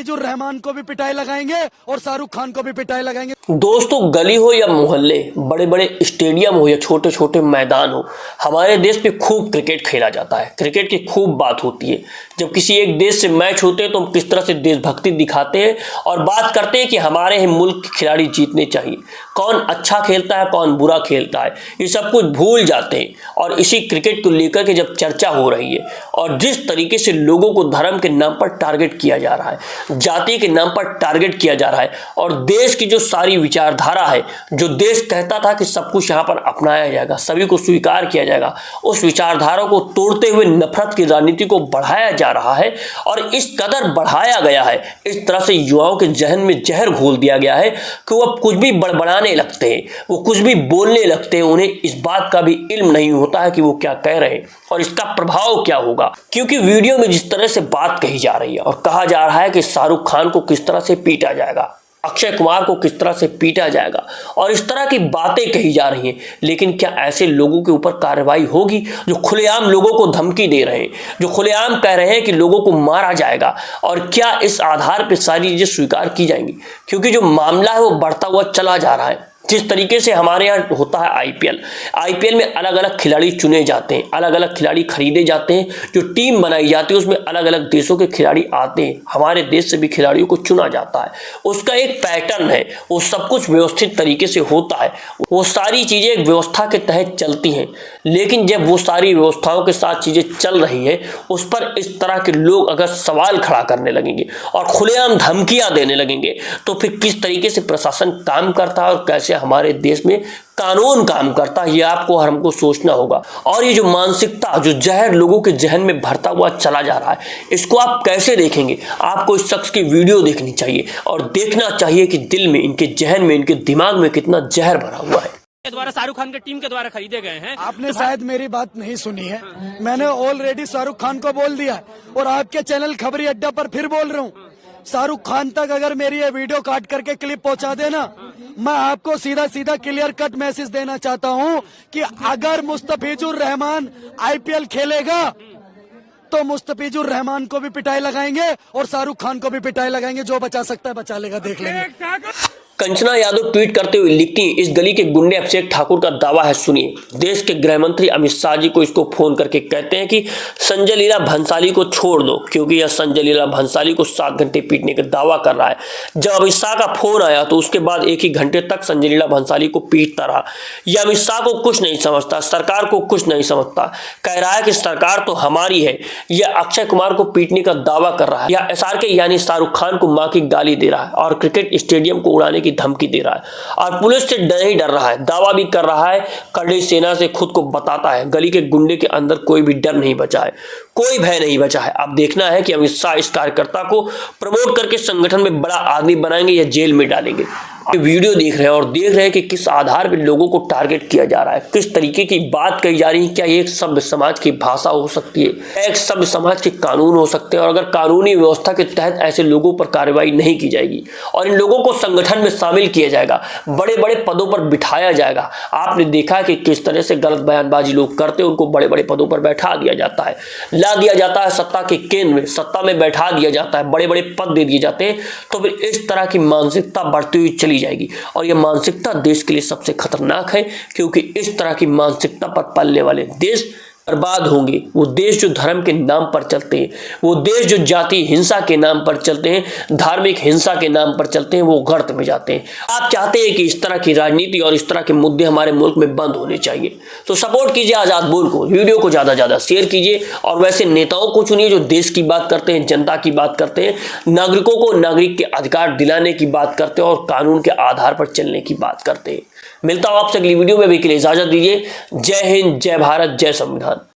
मुस्तफिजुर रहमान को भी पिटाई लगाएंगे और शाहरुख खान को भी पिटाई लगाएंगे। दोस्तों, गली हो या मोहल्ले, बड़े बड़े स्टेडियम हो या छोटे छोटे मैदान हो, हमारे देश में खूब क्रिकेट खेला जाता है। क्रिकेट की खूब बात होती है। जब किसी एक देश से मैच होते हैं तो हम किस तरह से देशभक्ति दिखाते हैं और बात करते हैं कि हमारे ही मुल्क के खिलाड़ी जीतने चाहिए। कौन अच्छा खेलता है, कौन बुरा खेलता है, ये सब कुछ भूल जाते हैं। और इसी क्रिकेट को लेकर के जब चर्चा हो रही है और जिस तरीके से लोगों को धर्म के नाम पर टारगेट किया जा रहा है, जाति के नाम पर टारगेट किया जा रहा है और देश की जो सारी विचारधारा है, जो देश कहता था कि सब कुछ यहाँ पर अपनाया जाएगा, सभी को स्वीकार किया जाएगा, उस विचारधारा को तोड़ते हुए नफरत की राजनीति को बढ़ाया जा रहा है। और इस कदर बढ़ाया गया है, इस तरह से युवाओं के जहन में जहर घोल दिया गया है कि वो अब कुछ भी बड़बड़ाने लगते हैं, वो कुछ भी बोलने लगते हैं। उन्हें इस बात का भी इल्म नहीं होता है कि वो क्या कह रहे हैं और इसका प्रभाव क्या होगा। क्योंकि वीडियो में जिस तरह से बात कही जा रही है और कहा जा रहा है कि शाहरुख खान को किस तरह से पीटा जाएगा, अक्षय कुमार को किस तरह से पीटा जाएगा और इस तरह की बातें कही जा रही हैं, लेकिन क्या ऐसे लोगों के ऊपर कार्रवाई होगी जो खुलेआम लोगों को धमकी दे रहे हैं, जो खुलेआम कह रहे हैं कि लोगों को मारा जाएगा? और क्या इस आधार पर सारी चीजें स्वीकार की जाएंगी? क्योंकि जो मामला है वो बढ़ता हुआ चला जा रहा है। जिस तरीके से हमारे यहाँ होता है आईपीएल में अलग अलग खिलाड़ी चुने जाते हैं, अलग अलग खिलाड़ी खरीदे जाते हैं, जो टीम बनाई जाती है उसमें अलग अलग देशों के खिलाड़ी आते हैं, हमारे देश से भी खिलाड़ियों को चुना जाता है। उसका एक पैटर्न है, वो सब कुछ व्यवस्थित तरीके से होता है, वो सारी चीजें एक व्यवस्था के तहत चलती हैं। लेकिन जब वो सारी व्यवस्थाओं के साथ चीजें चल रही हैं, उस पर इस तरह के लोग अगर सवाल खड़ा करने लगेंगे और खुलेआम धमकियां देने लगेंगे तो फिर किस तरीके से प्रशासन काम करता है और कैसे हमारे देश में कानून काम करता है, ये आपको और हमको सोचना होगा। और ये जो मानसिकता, जो जहर लोगों के जहन में भरता हुआ चला जा रहा है, इसको आप कैसे देखेंगे? आपको इस शख्स की वीडियो देखनी चाहिए और देखना चाहिए कि दिल में, इनके जहन में, इनके दिमाग में कितना जहर भरा हुआ है। द्वारा शाहरुख खान के टीम के द्वारा खरीदे गए हैं। आपने शायद मेरी बात नहीं सुनी है। मैंने ऑलरेडी शाहरुख खान को बोल दिया और आपके चैनल खबरी अड्डा पर फिर बोल रहा हूँ, शाहरुख खान तक अगर मेरी ये वीडियो काट करके क्लिप पहुंचा देना, मैं आपको सीधा सीधा क्लियर कट मैसेज देना चाहता हूं कि अगर मुस्तफिजुर रहमान आईपीएल खेलेगा तो मुस्तफिजुर रहमान को भी पिटाई लगाएंगे और शाहरुख खान को भी पिटाई लगाएंगे। जो बचा सकता है बचा लेगा, देख लेंगे। कंचना यादव ट्वीट करते हुए लिखती हैं, इस गली के गुंडे अभिषेक ठाकुर का दावा है, सुनिए। देश के गृह मंत्री अमित शाह जी को इसको फोन करके कहते हैं कि संजय लीला भंसाली को छोड़ दो, क्योंकि यह संजय लीला भंसाली को 7 घंटे पीटने का दावा कर रहा है। जब अमित शाह का फोन आया तो उसके बाद 1 ही घंटे तक संजय लीला भंसाली को पीटता रहा। यह अमित शाह को कुछ नहीं समझता, सरकार को कुछ नहीं समझता, कह रहा है कि सरकार तो हमारी है। यह अक्षय कुमार को पीटने का दावा कर रहा है, यह SRK यानी शाहरुख खान को मां की गाली दे रहा है और क्रिकेट स्टेडियम को उड़ाने की धमकी दे रहा है और पुलिस से नहीं डर रहा है, दावा भी कर रहा है, कड़ी सेना से खुद को बताता है। गली के गुंडे के अंदर कोई भी डर नहीं बचा है, कोई भय नहीं बचा है। अब देखना है कि अमित शाह इस कार्यकर्ता को प्रमोट करके संगठन में बड़ा आदमी बनाएंगे या जेल में डालेंगे। वीडियो देख रहे हैं और देख रहे हैं कि किस आधार पर लोगों को टारगेट किया जा रहा है, किस तरीके की बात कही जा रही है। क्या ये एक सभ्य समाज की भाषा हो सकती है, एक सभ्य समाज के कानून हो सकते हैं? और अगर कानूनी व्यवस्था के तहत ऐसे लोगों पर कार्रवाई नहीं की जाएगी और इन लोगों को संगठन में शामिल किया जाएगा, बड़े बड़े पदों पर बिठाया जाएगा। आपने देखा कि किस तरह से गलत बयानबाजी लोग करते हैं, उनको बड़े बड़े पदों पर बैठा दिया जाता है, ला दिया जाता है सत्ता के केंद्र में, सत्ता में बैठा दिया जाता है, बड़े बड़े पद दे दिए जाते हैं। तो फिर इस तरह की मानसिकता बढ़ती हुई चली जाएगी और यह मानसिकता देश के लिए सबसे खतरनाक है, क्योंकि इस तरह की मानसिकता पर पलने वाले देश बर्बाद होंगे। वो देश जो धर्म के नाम पर चलते हैं, वो देश जो जाति हिंसा के नाम पर चलते हैं, धार्मिक हिंसा के नाम पर चलते हैं, वो गर्त में जाते हैं। आप चाहते हैं कि इस तरह की राजनीति और इस तरह के मुद्दे हमारे मुल्क में बंद होने चाहिए, तो सपोर्ट कीजिए आजाद बोल को, वीडियो को ज्यादा ज्यादा शेयर कीजिए और वैसे नेताओं को चुनिए जो देश की बात करते हैं, जनता की बात करते हैं, नागरिकों को नागरिक के अधिकार दिलाने की बात करते हैं और कानून के आधार पर चलने की बात करते हैं। मिलता हूं आपसे अगली वीडियो में, अभी के लिए इजाजत दीजिए। जय हिंद, जय भारत, जय संविधान।